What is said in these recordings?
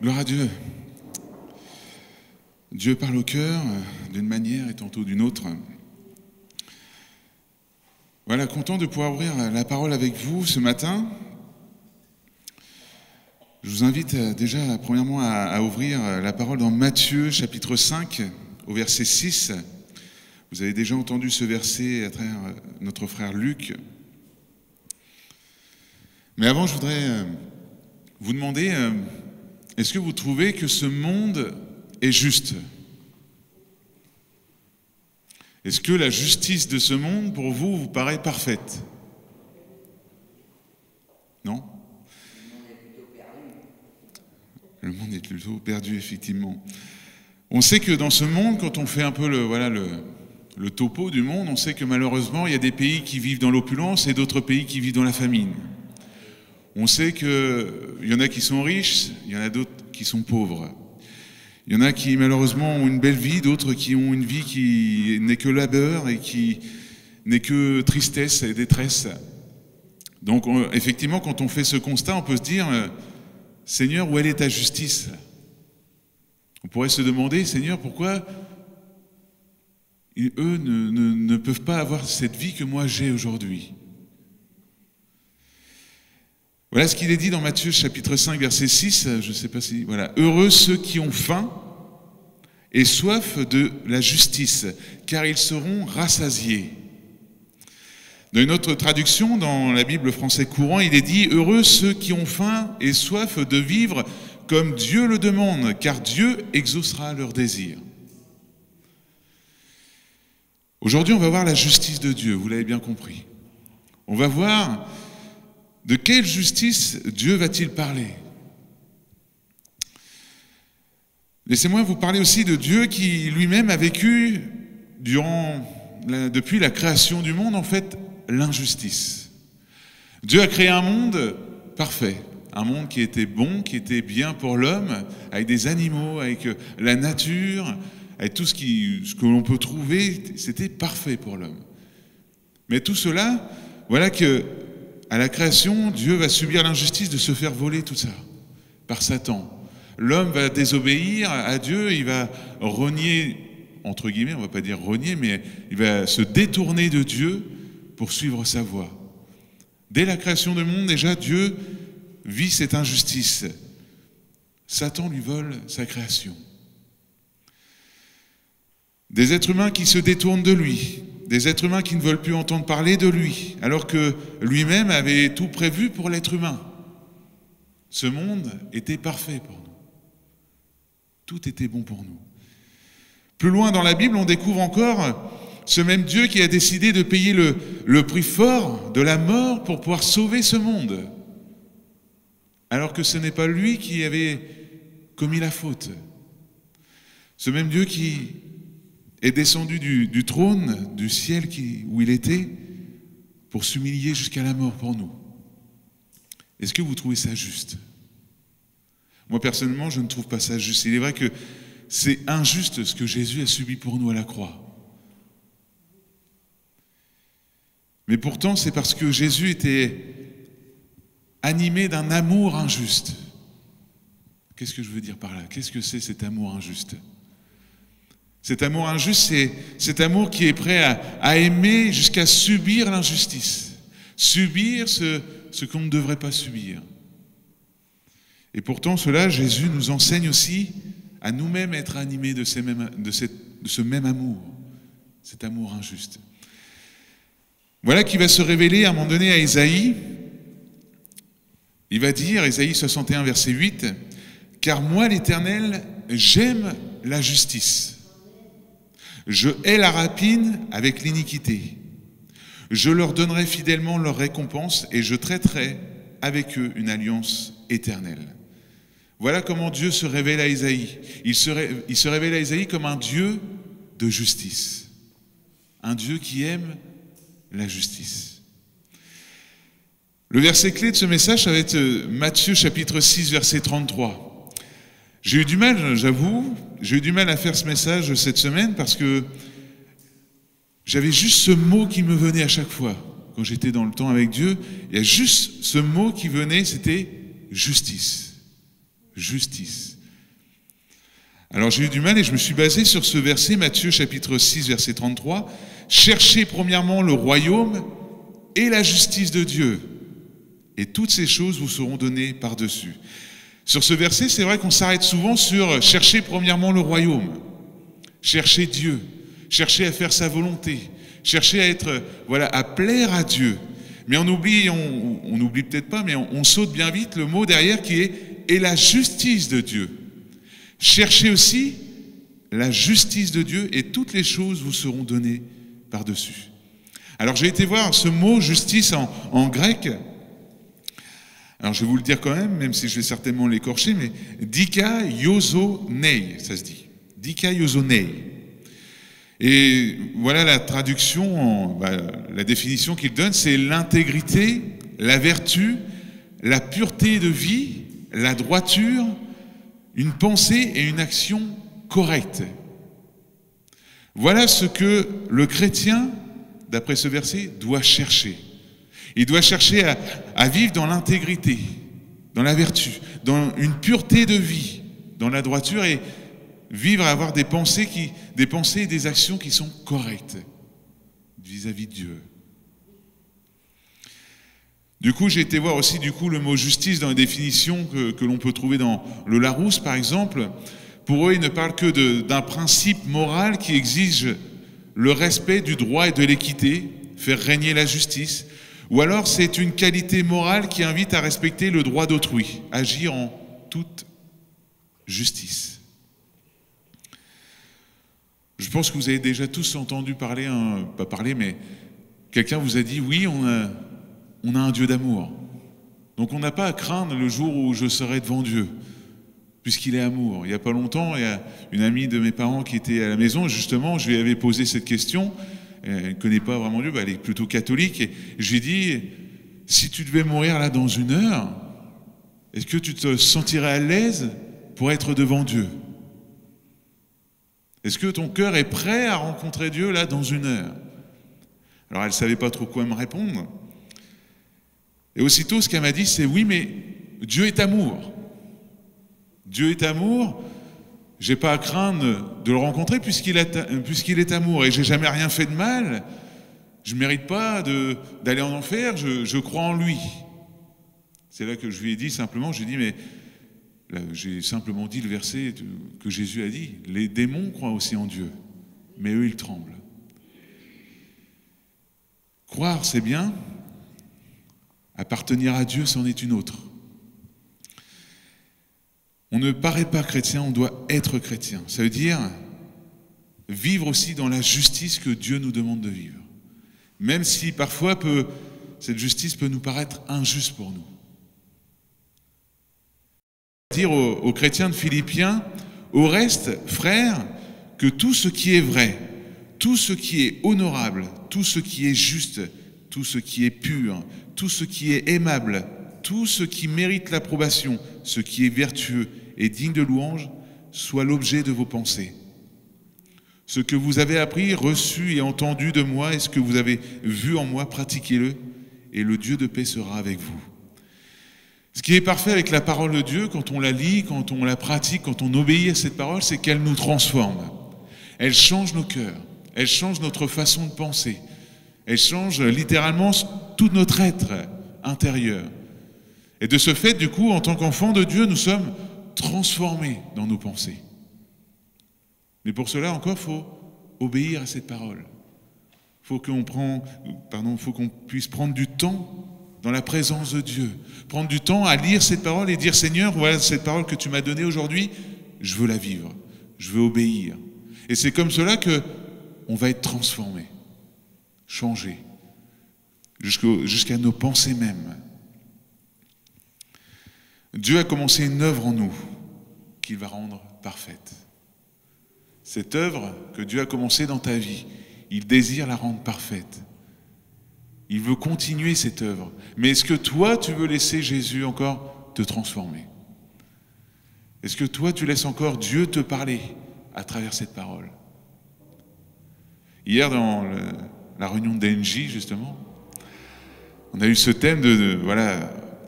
Gloire à Dieu. Dieu parle au cœur d'une manière et tantôt d'une autre. Voilà, content de pouvoir ouvrir la parole avec vous ce matin. Je vous invite déjà premièrement à ouvrir la parole dans Matthieu chapitre 5 au verset 6. Vous avez déjà entendu ce verset à travers notre frère Luc. Mais avant, je voudrais vous demander, est-ce que vous trouvez que ce monde est juste? Est-ce que la justice de ce monde, pour vous, vous paraît parfaite? Non? Le monde est plutôt perdu, effectivement. On sait que dans ce monde, quand on fait un peu le topo du monde, on sait que malheureusement, il y a des pays qui vivent dans l'opulence et d'autres pays qui vivent dans la famine. On sait qu'il y en a qui sont riches, il y en a d'autres qui sont pauvres. Il y en a qui malheureusement ont une belle vie, d'autres qui ont une vie qui n'est que labeur et qui n'est que tristesse et détresse. Donc effectivement, quand on fait ce constat, on peut se dire, Seigneur, où est ta justice? On pourrait se demander, Seigneur, pourquoi eux ne peuvent pas avoir cette vie que moi j'ai aujourd'hui? Voilà ce qu'il est dit dans Matthieu chapitre 5 verset 6, je ne sais pas si... Voilà. Heureux ceux qui ont faim et soif de la justice, car ils seront rassasiés. Dans une autre traduction, dans la Bible français courant, il est dit « Heureux ceux qui ont faim et soif de vivre comme Dieu le demande, car Dieu exaucera leurs désirs. » Aujourd'hui, on va voir la justice de Dieu, vous l'avez bien compris. On va voir de quelle justice Dieu va-t-il parler. Laissez-moi vous parler aussi de Dieu qui lui-même a vécu depuis la création du monde, en fait, l'injustice. Dieu a créé un monde parfait, un monde qui était bon, qui était bien pour l'homme, avec des animaux, avec la nature, avec tout ce que l'on peut trouver, c'était parfait pour l'homme. Mais tout cela, voilà que à la création, Dieu va subir l'injustice de se faire voler tout ça par Satan. L'homme va désobéir à Dieu, il va renier, entre guillemets, on ne va pas dire renier, mais il va se détourner de Dieu pour suivre sa voie. Dès la création du monde, déjà, Dieu vit cette injustice. Satan lui vole sa création. Des êtres humains qui se détournent de lui, des êtres humains qui ne veulent plus entendre parler de lui, alors que lui-même avait tout prévu pour l'être humain. Ce monde était parfait pour nous. Tout était bon pour nous. Plus loin dans la Bible, on découvre encore ce même Dieu qui a décidé de payer le prix fort de la mort pour pouvoir sauver ce monde, alors que ce n'est pas lui qui avait commis la faute. Ce même Dieu qui est descendu du trône, du ciel où il était, pour s'humilier jusqu'à la mort pour nous. Est-ce que vous trouvez ça juste? Moi, personnellement, je ne trouve pas ça juste. Il est vrai que c'est injuste ce que Jésus a subi pour nous à la croix. Mais pourtant, c'est parce que Jésus était animé d'un amour injuste. Qu'est-ce que je veux dire par là? Qu'est-ce que c'est cet amour injuste? Cet amour injuste, c'est cet amour qui est prêt à aimer jusqu'à subir l'injustice, subir ce qu'on ne devrait pas subir. Et pourtant, cela, Jésus nous enseigne aussi à nous-mêmes être animés de ce même amour, cet amour injuste. Voilà qui va se révéler à un moment donné à Ésaïe. Il va dire, Ésaïe 61, verset 8, « Car moi, l'Éternel, j'aime la justice. Je hais la rapine avec l'iniquité. Je leur donnerai fidèlement leur récompense et je traiterai avec eux une alliance éternelle. » Voilà comment Dieu se révèle à Ésaïe. Il se révèle à Ésaïe comme un Dieu de justice. Un Dieu qui aime la justice. Le verset clé de ce message, ça va être Matthieu chapitre 6, verset 33. J'ai eu du mal, j'avoue, à faire ce message cette semaine parce que j'avais juste ce mot qui me venait à chaque fois. Quand j'étais dans le temps avec Dieu, il y a juste ce mot qui venait, c'était justice. justice. Alors j'ai eu du mal et je me suis basé sur ce verset, Matthieu chapitre 6, verset 33. « Cherchez premièrement le royaume et la justice de Dieu, et toutes ces choses vous seront données par-dessus. » Sur ce verset, c'est vrai qu'on s'arrête souvent sur « chercher premièrement le royaume », chercher Dieu, chercher à faire sa volonté, chercher à être, voilà, à plaire à Dieu. Mais on oublie peut-être pas, mais on saute bien vite le mot derrière qui est « et la justice de Dieu ». Cherchez aussi la justice de Dieu et toutes les choses vous seront données par-dessus. Alors j'ai été voir ce mot justice en grec. Alors je vais vous le dire quand même si je vais certainement l'écorcher, mais dikaiosonei, ça se dit. Dikaiosonei. Et voilà la traduction, la définition qu'il donne, c'est l'intégrité, la vertu, la pureté de vie, la droiture, une pensée et une action correcte. Voilà ce que le chrétien, d'après ce verset, doit chercher. Il doit chercher à vivre dans l'intégrité, dans la vertu, dans une pureté de vie, dans la droiture et vivre à avoir des pensées et des actions qui sont correctes vis-à-vis de Dieu. Du coup, j'ai été voir aussi le mot justice dans les définitions que l'on peut trouver dans le Larousse, par exemple. Pour eux, ils ne parlent que d'un principe moral qui exige le respect du droit et de l'équité, faire régner la justice. Ou alors, c'est une qualité morale qui invite à respecter le droit d'autrui, agir en toute justice. Je pense que vous avez déjà tous entendu parler, pas parler, mais quelqu'un vous a dit, oui, on a un Dieu d'amour. Donc on n'a pas à craindre le jour où je serai devant Dieu, puisqu'il est amour. Il n'y a pas longtemps, il y a une amie de mes parents qui était à la maison, et justement, je lui avais posé cette question. Elle ne connaît pas vraiment Dieu, elle est plutôt catholique, et je lui ai dit, si tu devais mourir là dans 1 heure, est-ce que tu te sentirais à l'aise pour être devant Dieu? Est-ce que ton cœur est prêt à rencontrer Dieu là dans 1 heure? Alors elle ne savait pas trop quoi me répondre. Et aussitôt, ce qu'elle m'a dit, c'est oui, mais Dieu est amour. Dieu est amour, j'ai pas à craindre de le rencontrer puisqu'il est amour. Et j'ai jamais rien fait de mal, je ne mérite pas d'aller en enfer, je crois en lui. C'est là que je lui ai dit simplement, mais là, j'ai simplement dit le verset que Jésus a dit, les démons croient aussi en Dieu, mais eux ils tremblent. Croire, c'est bien. Appartenir à Dieu, c'en est une autre. On ne paraît pas chrétien, on doit être chrétien. Ça veut dire vivre aussi dans la justice que Dieu nous demande de vivre. Même si parfois cette justice peut nous paraître injuste pour nous. Dire aux chrétiens de Philippiens, au reste, frères, que tout ce qui est vrai, tout ce qui est honorable, tout ce qui est juste, tout ce qui est pur, tout ce qui est aimable, tout ce qui mérite l'approbation, ce qui est vertueux et digne de louange, soit l'objet de vos pensées. Ce que vous avez appris, reçu et entendu de moi, et ce que vous avez vu en moi, pratiquez-le, et le Dieu de paix sera avec vous. Ce qui est parfait avec la parole de Dieu, quand on la lit, quand on la pratique, quand on obéit à cette parole, c'est qu'elle nous transforme. Elle change nos cœurs, elle change notre façon de penser, elle change littéralement tout notre être intérieur. Et de ce fait, du coup, en tant qu'enfants de Dieu, nous sommes transformés dans nos pensées. Mais pour cela, encore, il faut obéir à cette parole. Faut qu'on puisse prendre du temps dans la présence de Dieu. Prendre du temps à lire cette parole et dire, Seigneur, voilà cette parole que tu m'as donnée aujourd'hui, je veux la vivre, je veux obéir. Et c'est comme cela qu'on va être transformé, changé, jusqu'à nos pensées mêmes. Dieu a commencé une œuvre en nous qu'il va rendre parfaite. Cette œuvre que Dieu a commencée dans ta vie, il désire la rendre parfaite. Il veut continuer cette œuvre. Mais est-ce que toi, tu veux laisser Jésus encore te transformer? Est-ce que toi, tu laisses encore Dieu te parler à travers cette parole? Hier, dans la réunion de DNJ, justement, on a eu ce thème de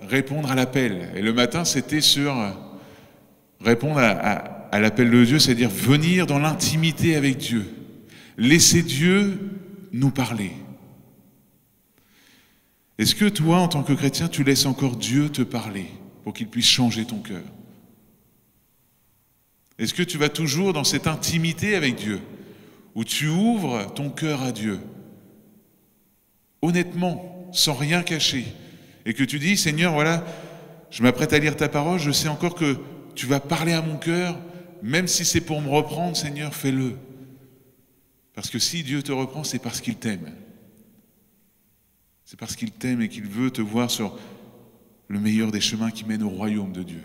répondre à l'appel. Et le matin, c'était sur répondre à l'appel de Dieu, c'est-à-dire venir dans l'intimité avec Dieu. Laisser Dieu nous parler. Est-ce que toi, en tant que chrétien, tu laisses encore Dieu te parler pour qu'il puisse changer ton cœur? Est-ce que tu vas toujours dans cette intimité avec Dieu, où tu ouvres ton cœur à Dieu, honnêtement, sans rien cacher, et que tu dis, Seigneur, voilà, je m'apprête à lire ta parole, je sais encore que tu vas parler à mon cœur, même si c'est pour me reprendre, Seigneur, fais-le. Parce que si Dieu te reprend, c'est parce qu'il t'aime. C'est parce qu'il t'aime et qu'il veut te voir sur le meilleur des chemins qui mènent au royaume de Dieu.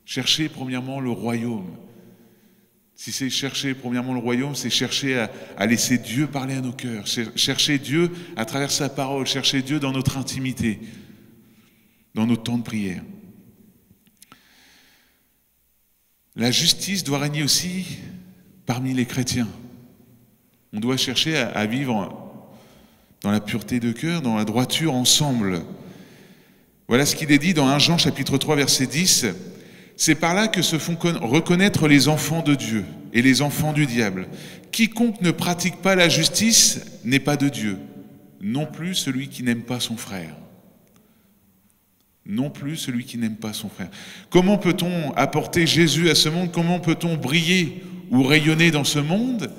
Cherchez premièrement le royaume. Si c'est chercher premièrement le royaume, c'est chercher à laisser Dieu parler à nos cœurs, chercher Dieu à travers sa parole, chercher Dieu dans notre intimité, dans nos temps de prière. La justice doit régner aussi parmi les chrétiens. On doit chercher à vivre dans la pureté de cœur, dans la droiture ensemble. Voilà ce qu'il est dit dans 1 Jean chapitre 3 verset 10. C'est par là que se font reconnaître les enfants de Dieu et les enfants du diable. Quiconque ne pratique pas la justice n'est pas de Dieu, non plus celui qui n'aime pas son frère. Non plus celui qui n'aime pas son frère. Comment peut-on apporter Jésus à ce monde? Comment peut-on briller ou rayonner dans ce monde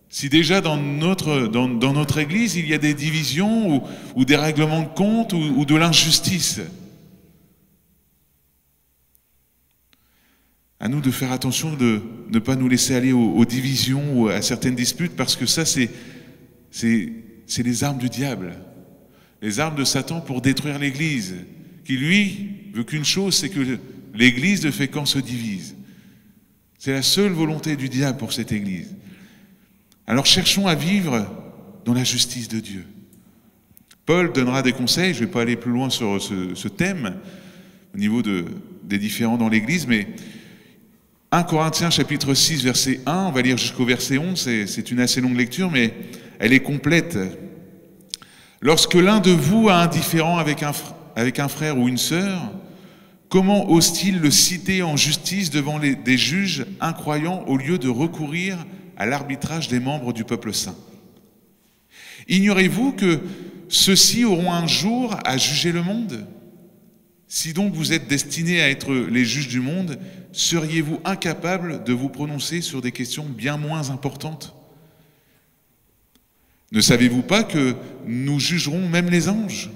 si déjà dans notre Église, il y a des divisions ou des règlements de compte ou de l'injustice? À nous de faire attention de ne pas nous laisser aller aux divisions ou à certaines disputes, parce que ça, c'est les armes du diable, les armes de Satan pour détruire l'Église, qui lui veut qu'une chose, c'est que l'Église ne fait qu'en se divise. C'est la seule volonté du diable pour cette Église. Alors cherchons à vivre dans la justice de Dieu. Paul donnera des conseils, je ne vais pas aller plus loin sur ce thème, au niveau des différents dans l'Église, mais 1 Corinthiens chapitre 6 verset 1, on va lire jusqu'au verset 11, c'est une assez longue lecture, mais elle est complète. Lorsque l'un de vous a un différend avec un frère ou une sœur, comment ose-t-il le citer en justice devant des juges incroyants au lieu de recourir à l'arbitrage des membres du peuple saint? Ignorez-vous que ceux-ci auront un jour à juger le monde? Si donc vous êtes destinés à être les juges du monde, seriez-vous incapables de vous prononcer sur des questions bien moins importantes? Ne savez-vous pas que nous jugerons même les anges?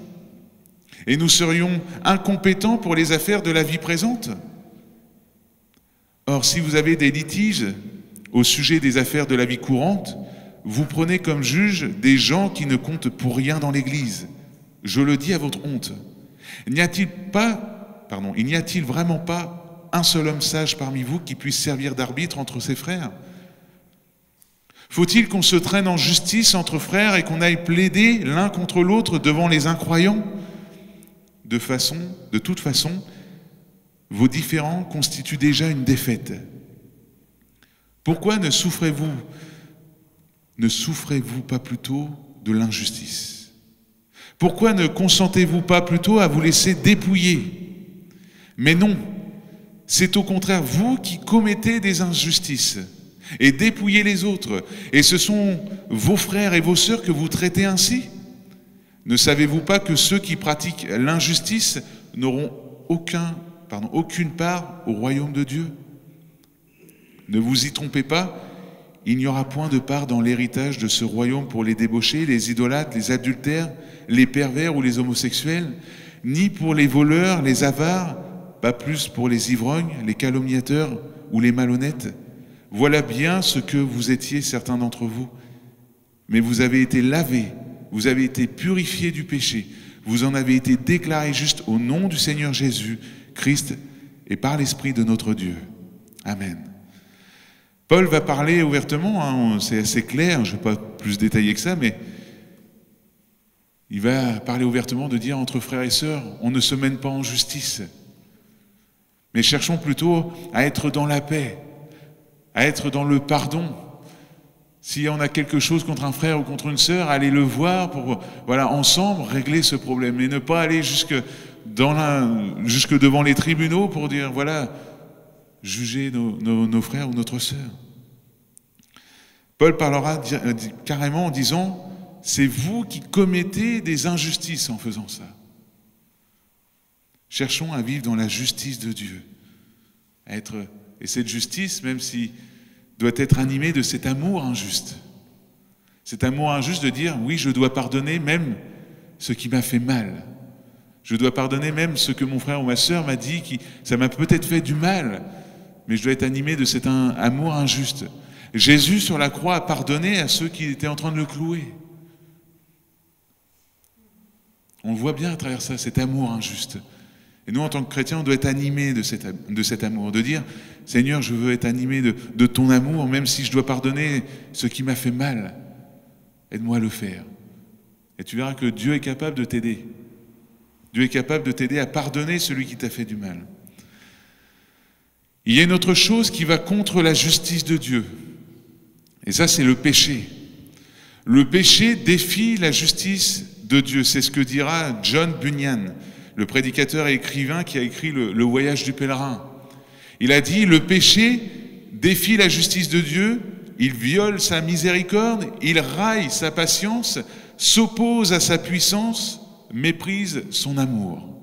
Et nous serions incompétents pour les affaires de la vie présente? Or, si vous avez des litiges au sujet des affaires de la vie courante, vous prenez comme juges des gens qui ne comptent pour rien dans l'Église. Je le dis à votre honte. Il n'y a-t-il vraiment pas un seul homme sage parmi vous qui puisse servir d'arbitre entre ses frères? Faut-il qu'on se traîne en justice entre frères et qu'on aille plaider l'un contre l'autre devant les incroyants? De toute façon, vos différends constituent déjà une défaite. Pourquoi ne souffrez-vous pas plutôt de l'injustice? Pourquoi ne consentez-vous pas plutôt à vous laisser dépouiller? Mais non, c'est au contraire vous qui commettez des injustices et dépouillez les autres. Et ce sont vos frères et vos sœurs que vous traitez ainsi. Ne savez-vous pas que ceux qui pratiquent l'injustice n'auront aucune part au royaume de Dieu? Ne vous y trompez pas, il n'y aura point de part dans l'héritage de ce royaume pour les débauchés, les idolâtres, les adultères, les pervers ou les homosexuels, ni pour les voleurs, les avares, pas plus pour les ivrognes, les calomniateurs ou les malhonnêtes. Voilà bien ce que vous étiez certains d'entre vous. Mais vous avez été lavés, vous avez été purifiés du péché, vous en avez été déclarés justes au nom du Seigneur Jésus, Christ, et par l'Esprit de notre Dieu. Amen. Paul va parler ouvertement, c'est assez clair, je ne vais pas plus détailler que ça, mais il va parler ouvertement de dire entre frères et sœurs, on ne se mène pas en justice, mais cherchons plutôt à être dans la paix, à être dans le pardon. Si on a quelque chose contre un frère ou contre une sœur, allez le voir pour, ensemble régler ce problème, et ne pas aller jusque devant les tribunaux pour dire, juger nos frères ou notre sœur. Paul parlera carrément en disant « C'est vous qui commettez des injustices en faisant ça ». Cherchons à vivre dans la justice de Dieu. Et cette justice, même si doit être animée de cet amour injuste. Cet amour injuste de dire « Oui, je dois pardonner même ce qui m'a fait mal. Je dois pardonner même ce que mon frère ou ma sœur m'a dit, ça m'a peut-être fait du mal, mais je dois être animé de cet amour injuste. » Jésus, sur la croix, a pardonné à ceux qui étaient en train de le clouer. On le voit bien à travers ça, cet amour injuste. Et nous, en tant que chrétiens, on doit être animés de cet amour, de dire « Seigneur, je veux être animé de ton amour, même si je dois pardonner ce qui m'a fait mal. Aide-moi à le faire. » Et tu verras que Dieu est capable de t'aider. Dieu est capable de t'aider à pardonner celui qui t'a fait du mal. Il y a une autre chose qui va contre la justice de Dieu. Et ça, c'est le péché. Le péché défie la justice de Dieu. C'est ce que dira John Bunyan, le prédicateur et écrivain qui a écrit le Voyage du pèlerin. Il a dit, le péché défie la justice de Dieu, il viole sa miséricorde, il raille sa patience, s'oppose à sa puissance, méprise son amour.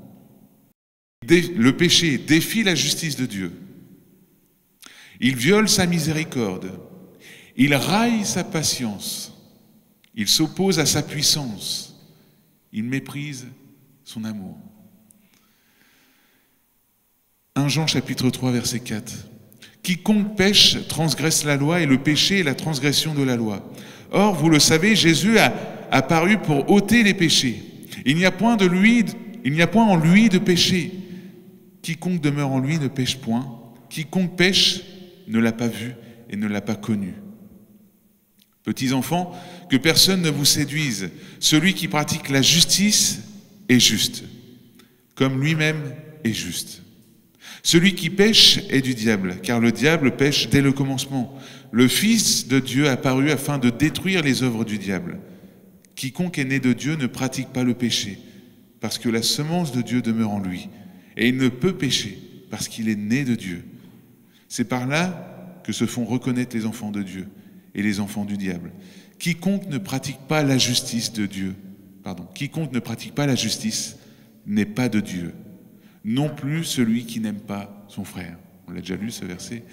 Le péché défie la justice de Dieu. Il viole sa miséricorde, il raille sa patience, il s'oppose à sa puissance, il méprise son amour. 1 Jean chapitre 3 verset 4. Quiconque pêche transgresse la loi et le péché est la transgression de la loi. Or, vous le savez, Jésus a apparu pour ôter les péchés. Il n'y a point en lui de péché. Quiconque demeure en lui ne pêche point. Quiconque pêche ne l'a pas vu et ne l'a pas connu. Petits enfants, que personne ne vous séduise. Celui qui pratique la justice est juste, comme lui-même est juste. Celui qui pêche est du diable, car le diable pêche dès le commencement. Le Fils de Dieu est apparu afin de détruire les œuvres du diable. Quiconque est né de Dieu ne pratique pas le péché, parce que la semence de Dieu demeure en lui. Et il ne peut pécher, parce qu'il est né de Dieu. C'est par là que se font reconnaître les enfants de Dieu et les enfants du diable. Quiconque ne pratique pas la justice de Dieu, quiconque ne pratique pas la justice n'est pas de Dieu. Non plus celui qui n'aime pas son frère. On l'a déjà lu ce verset,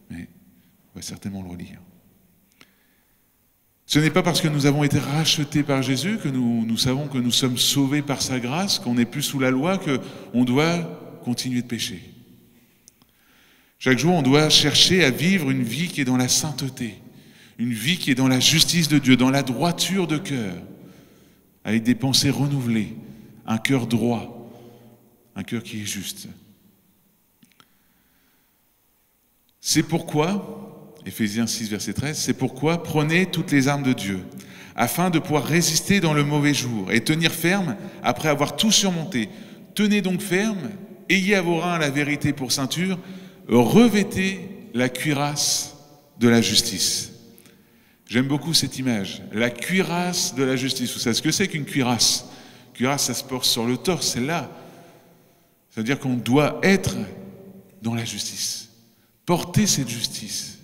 mais on va certainement le relire. Ce n'est pas parce que nous avons été rachetés par Jésus, que nous savons que nous sommes sauvés par sa grâce, qu'on n'est plus sous la loi, qu'on doit continuer de pécher. Chaque jour, on doit chercher à vivre une vie qui est dans la sainteté, une vie qui est dans la justice de Dieu, dans la droiture de cœur, avec des pensées renouvelées, un cœur droit, un cœur qui est juste. C'est pourquoi, Éphésiens 6, verset 13, c'est pourquoi prenez toutes les armes de Dieu, afin de pouvoir résister dans le mauvais jour et tenir ferme après avoir tout surmonté. Tenez donc ferme, ayez à vos reins la vérité pour ceinture, revêtez la cuirasse de la justice. J'aime beaucoup cette image, la cuirasse de la justice. Vous savez ce que c'est qu'une cuirasse? Cuirasse, ça se porte sur le torse, c'est là. C'est-à-dire qu'on doit être dans la justice, porter cette justice.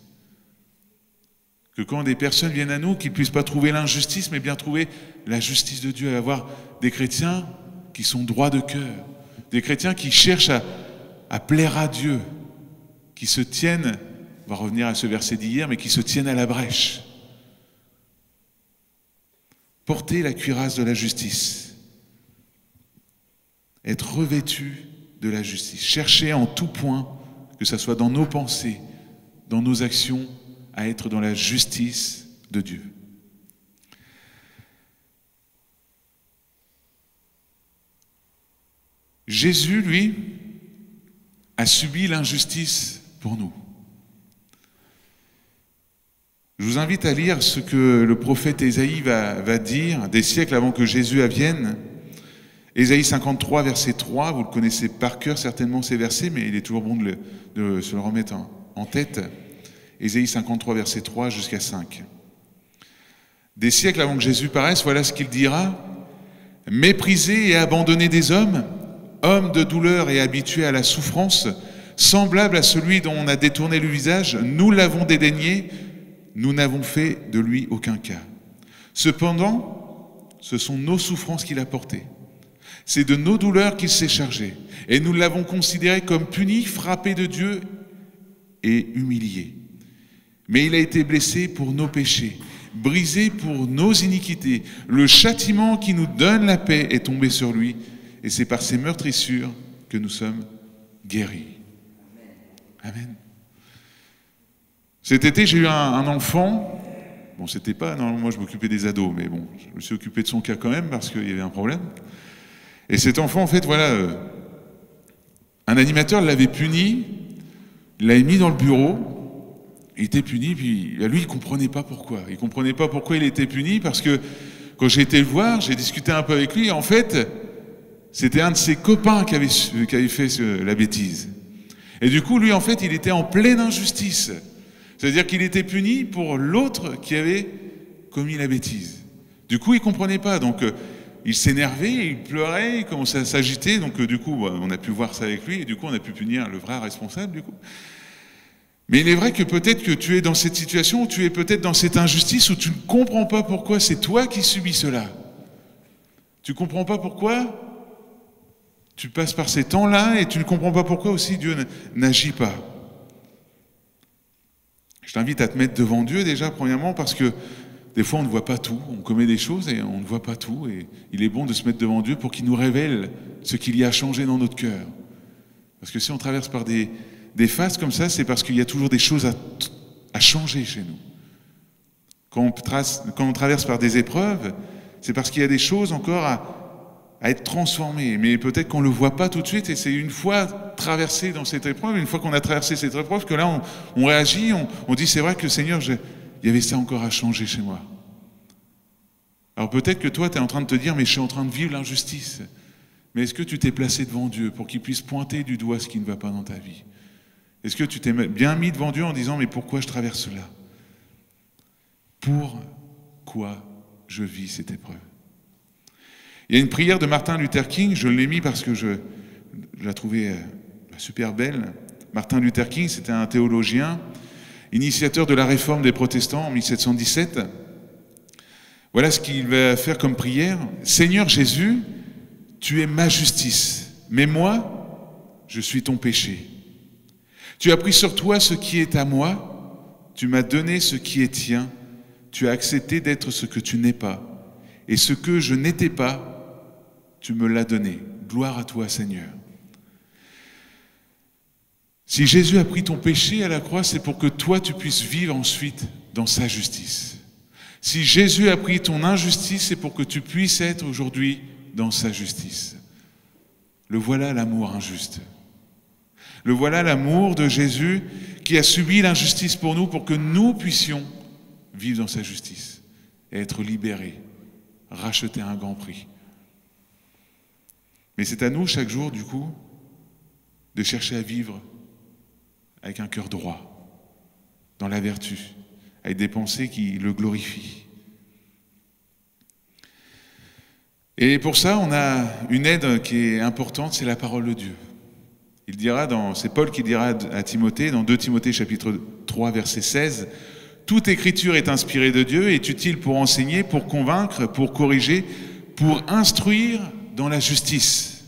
Que quand des personnes viennent à nous, qu'ils ne puissent pas trouver l'injustice, mais bien trouver la justice de Dieu, et avoir des chrétiens qui sont droits de cœur, des chrétiens qui cherchent à plaire à Dieu, qui se tiennent, on va revenir à ce verset d'hier, mais qui se tiennent à la brèche. Porter la cuirasse de la justice, être revêtu de la justice. Chercher en tout point, que ce soit dans nos pensées, dans nos actions, à être dans la justice de Dieu. Jésus, lui, a subi l'injustice pour nous. Je vous invite à lire ce que le prophète Ésaïe va dire des siècles avant que Jésus vienne. Ésaïe 53, verset 3, vous le connaissez par cœur certainement ces versets, mais il est toujours bon de se le remettre en tête. Ésaïe 53, verset 3 jusqu'à 5. Des siècles avant que Jésus paraisse, voilà ce qu'il dira. « Méprisé et abandonné des hommes, homme de douleur et habitué à la souffrance, semblable à celui dont on a détourné le visage, nous l'avons dédaigné, nous n'avons fait de lui aucun cas. Cependant, ce sont nos souffrances qu'il a portées. C'est de nos douleurs qu'il s'est chargé. Et nous l'avons considéré comme puni, frappé de Dieu et humilié. Mais il a été blessé pour nos péchés, brisé pour nos iniquités. Le châtiment qui nous donne la paix est tombé sur lui. Et c'est par ses meurtrissures que nous sommes guéris. Amen. Cet été, j'ai eu un enfant. Bon, c'était pas... Non, moi, je m'occupais des ados, mais bon, je me suis occupé de son cas quand même parce qu'il y avait un problème. Et cet enfant, en fait, voilà, un animateur l'avait puni, il l'avait mis dans le bureau, il était puni, puis lui, il comprenait pas pourquoi. Il comprenait pas pourquoi il était puni, parce que quand j'ai été le voir, j'ai discuté un peu avec lui, et en fait, c'était un de ses copains qui avait fait la bêtise. Et du coup, lui, en fait, il était en pleine injustice. C'est-à-dire qu'il était puni pour l'autre qui avait commis la bêtise. Du coup, il comprenait pas, donc... il s'énervait, il pleurait, il commençait à s'agiter, donc du coup, on a pu voir ça avec lui, et du coup, on a pu punir le vrai responsable, du coup. Mais il est vrai que peut-être que tu es dans cette situation, ou tu es peut-être dans cette injustice, où tu ne comprends pas pourquoi c'est toi qui subis cela. Tu ne comprends pas pourquoi tu passes par ces temps-là, et tu ne comprends pas pourquoi aussi Dieu n'agit pas. Je t'invite à te mettre devant Dieu déjà, premièrement, parce que des fois, on ne voit pas tout, on commet des choses et on ne voit pas tout. Et il est bon de se mettre devant Dieu pour qu'il nous révèle ce qu'il y a changé dans notre cœur. Parce que si on traverse par des phases comme ça, c'est parce qu'il y a toujours des choses à changer chez nous. Quand on traverse par des épreuves, c'est parce qu'il y a des choses encore à être transformées. Mais peut-être qu'on ne le voit pas tout de suite, et c'est une fois traversé dans cette épreuve, une fois qu'on a traversé cette épreuve, que là, on réagit, on dit, c'est vrai que Seigneur, il y avait ça encore à changer chez moi. Alors peut-être que toi, tu es en train de te dire, mais je suis en train de vivre l'injustice. Mais est-ce que tu t'es placé devant Dieu pour qu'il puisse pointer du doigt ce qui ne va pas dans ta vie? Est-ce que tu t'es bien mis devant Dieu en disant, mais pourquoi je traverse cela? Pourquoi je vis cette épreuve? Il y a une prière de Martin Luther King, je l'ai mis parce que je la trouvais super belle. Martin Luther King, c'était un théologien, initiateur de la réforme des protestants en 1717. Voilà ce qu'il va faire comme prière. Seigneur Jésus, tu es ma justice, mais moi, je suis ton péché. Tu as pris sur toi ce qui est à moi, tu m'as donné ce qui est tien, tu as accepté d'être ce que tu n'es pas, et ce que je n'étais pas, tu me l'as donné. Gloire à toi, Seigneur. Si Jésus a pris ton péché à la croix, c'est pour que toi, tu puisses vivre ensuite dans sa justice. Si Jésus a pris ton injustice, c'est pour que tu puisses être aujourd'hui dans sa justice. Le voilà l'amour injuste. Le voilà l'amour de Jésus qui a subi l'injustice pour nous, pour que nous puissions vivre dans sa justice et être libérés, racheter à un grand prix. Mais c'est à nous chaque jour, du coup, de chercher à vivre avec un cœur droit, dans la vertu, avec des pensées qui le glorifient. Et pour ça, on a une aide qui est importante, c'est la parole de Dieu. C'est Paul qui dira à Timothée, dans 2 Timothée chapitre 3, verset 16, « Toute écriture est inspirée de Dieu et est utile pour enseigner, pour convaincre, pour corriger, pour instruire dans la justice,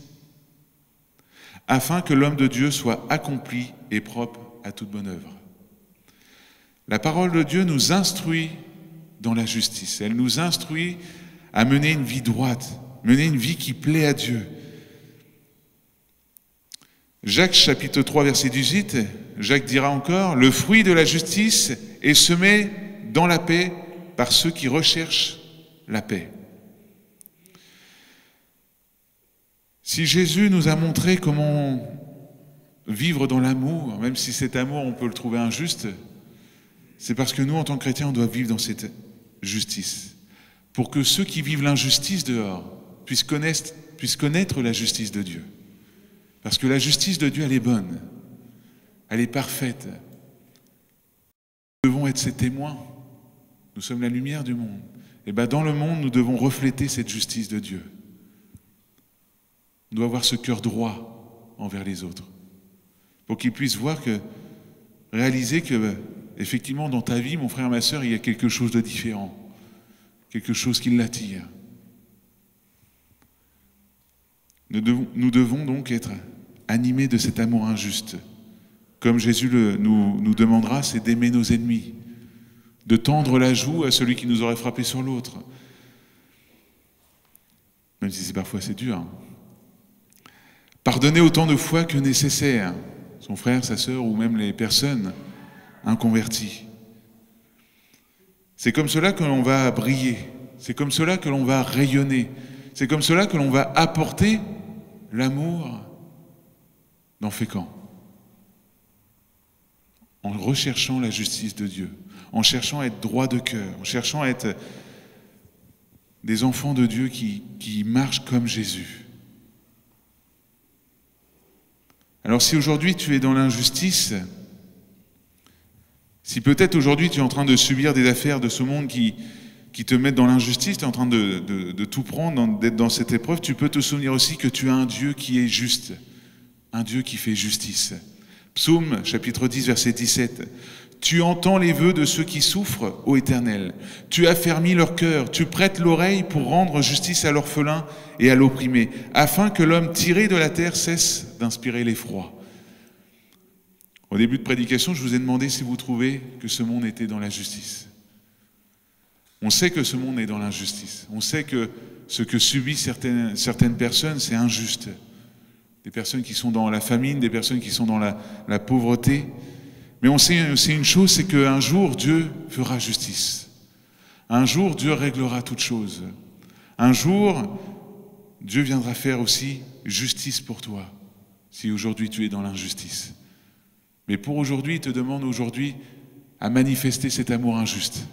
afin que l'homme de Dieu soit accompli et propre à toute bonne œuvre. » La parole de Dieu nous instruit dans la justice. Elle nous instruit à mener une vie droite, mener une vie qui plaît à Dieu. Jacques chapitre 3 verset 18, Jacques dira encore, « Le fruit de la justice est semé dans la paix par ceux qui recherchent la paix. » Si Jésus nous a montré comment vivre dans l'amour, même si cet amour, on peut le trouver injuste, c'est parce que nous, en tant que chrétiens, on doit vivre dans cette justice. Pour que ceux qui vivent l'injustice dehors puissent connaître la justice de Dieu. Parce que la justice de Dieu, elle est bonne. Elle est parfaite. Nous devons être ses témoins. Nous sommes la lumière du monde. Et bien, dans le monde, nous devons refléter cette justice de Dieu. On doit avoir ce cœur droit envers les autres. pour qu'il puisse réaliser que, effectivement, dans ta vie, mon frère, ma sœur, il y a quelque chose de différent, quelque chose qui l'attire. Nous devons donc être animés de cet amour injuste. Comme Jésus nous demandera, c'est d'aimer nos ennemis, de tendre la joue à celui qui nous aurait frappé sur l'autre. Même si parfois c'est dur. Pardonner autant de fois que nécessaire, son frère, sa sœur ou même les personnes inconverties. C'est comme cela que l'on va briller, c'est comme cela que l'on va rayonner, c'est comme cela que l'on va apporter l'amour dans Fécamp. En recherchant la justice de Dieu, en cherchant à être droit de cœur, en cherchant à être des enfants de Dieu qui marchent comme Jésus. Alors si aujourd'hui tu es dans l'injustice, si peut-être aujourd'hui tu es en train de subir des affaires de ce monde qui te mettent dans l'injustice, tu es en train de tout prendre, d'être dans cette épreuve, tu peux te souvenir aussi que tu as un Dieu qui est juste, un Dieu qui fait justice. Psaume, chapitre 10, verset 17. « Tu entends les vœux de ceux qui souffrent, ô Éternel. Tu affermis leur cœur, tu prêtes l'oreille pour rendre justice à l'orphelin et à l'opprimé, afin que l'homme tiré de la terre cesse d'inspirer l'effroi. » Au début de prédication, je vous ai demandé si vous trouvez que ce monde était dans la justice. On sait que ce monde est dans l'injustice. On sait que ce que subissent certaines personnes, c'est injuste. Des personnes qui sont dans la famine, des personnes qui sont dans la pauvreté. Mais on sait aussi une chose, c'est qu'un jour, Dieu fera justice. Un jour, Dieu réglera toutes choses. Un jour, Dieu viendra faire aussi justice pour toi, si aujourd'hui tu es dans l'injustice. Mais pour aujourd'hui, il te demande aujourd'hui à manifester cet amour injuste,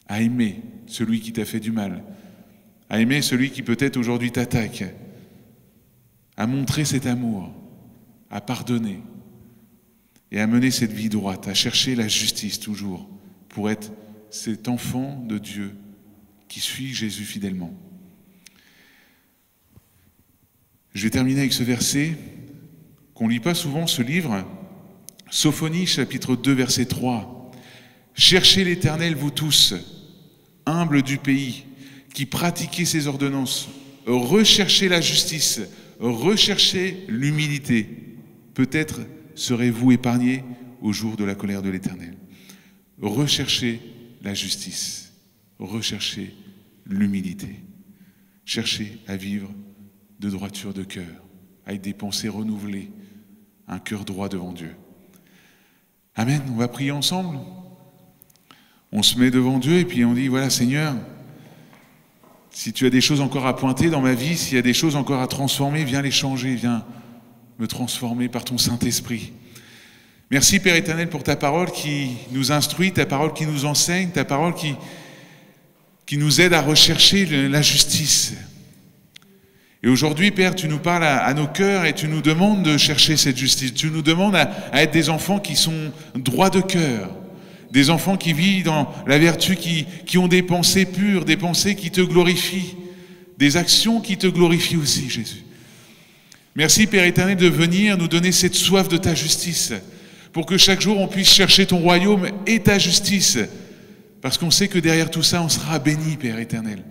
à aimer celui qui t'a fait du mal, à aimer celui qui peut-être aujourd'hui t'attaque, à montrer cet amour, à pardonner et à mener cette vie droite, à chercher la justice toujours pour être cet enfant de Dieu qui suit Jésus fidèlement. Je vais terminer avec ce verset qu'on ne lit pas souvent, ce livre, Sophonie, chapitre 2, verset 3. « Cherchez l'Éternel, vous tous, humbles du pays, qui pratiquez ses ordonnances, recherchez la justice, recherchez l'humilité. Peut-être serez-vous épargnés au jour de la colère de l'Éternel. » Recherchez la justice, recherchez l'humilité. Cherchez à vivre de droiture de cœur, avec des pensées renouvelées, un cœur droit devant Dieu. Amen, on va prier ensemble. On se met devant Dieu et puis on dit, voilà Seigneur, si tu as des choses encore à pointer dans ma vie, s'il y a des choses encore à transformer, viens les changer, viens me transformer par ton Saint-Esprit. Merci Père éternel pour ta parole qui nous instruit, ta parole qui nous enseigne, ta parole qui nous aide à rechercher la justice. Et aujourd'hui, Père, tu nous parles à nos cœurs et tu nous demandes de chercher cette justice. Tu nous demandes à être des enfants qui sont droits de cœur, des enfants qui vivent dans la vertu, qui ont des pensées pures, des pensées qui te glorifient, des actions qui te glorifient aussi, Jésus. Merci, Père éternel, de venir nous donner cette soif de ta justice, pour que chaque jour on puisse chercher ton royaume et ta justice, parce qu'on sait que derrière tout ça, on sera béni, Père éternel.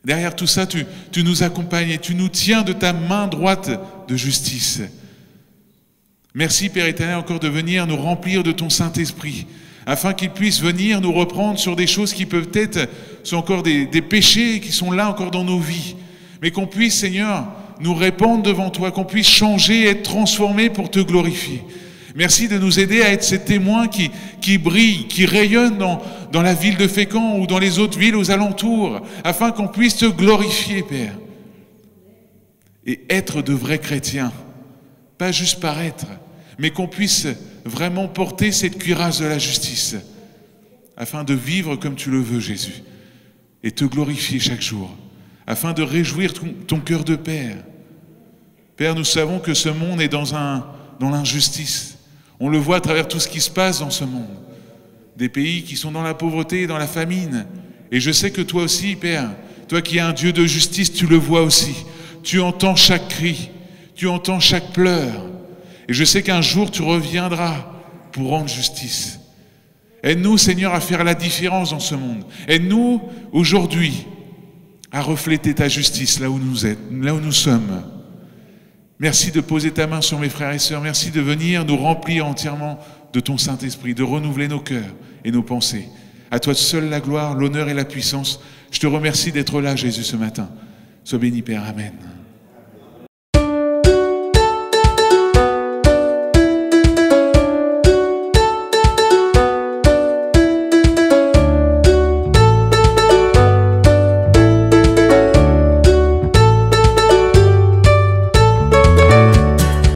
Derrière tout ça, tu nous accompagnes et tu nous tiens de ta main droite de justice. Merci, Père éternel, encore de venir nous remplir de ton Saint-Esprit, afin qu'il puisse venir nous reprendre sur des choses qui peut-être sont encore des péchés qui sont là encore dans nos vies, mais qu'on puisse, Seigneur, nous répandre devant toi, qu'on puisse changer et être transformés pour te glorifier. Merci de nous aider à être ces témoins qui brillent, qui rayonnent dans la ville de Fécamp ou dans les autres villes aux alentours, afin qu'on puisse te glorifier, Père, et être de vrais chrétiens, pas juste paraître, mais qu'on puisse vraiment porter cette cuirasse de la justice, afin de vivre comme tu le veux, Jésus, et te glorifier chaque jour, afin de réjouir ton cœur de Père. Père, nous savons que ce monde est dans l'injustice. On le voit à travers tout ce qui se passe dans ce monde. Des pays qui sont dans la pauvreté et dans la famine. Et je sais que toi aussi, Père, toi qui es un Dieu de justice, tu le vois aussi. Tu entends chaque cri, tu entends chaque pleur. Et je sais qu'un jour, tu reviendras pour rendre justice. Aide-nous, Seigneur, à faire la différence dans ce monde. Aide-nous, aujourd'hui, à refléter ta justice là où nous sommes. Merci de poser ta main sur mes frères et sœurs. Merci de venir nous remplir entièrement de ton Saint-Esprit, de renouveler nos cœurs et nos pensées. À toi seul la gloire, l'honneur et la puissance. Je te remercie d'être là, Jésus, ce matin. Sois béni, Père. Amen.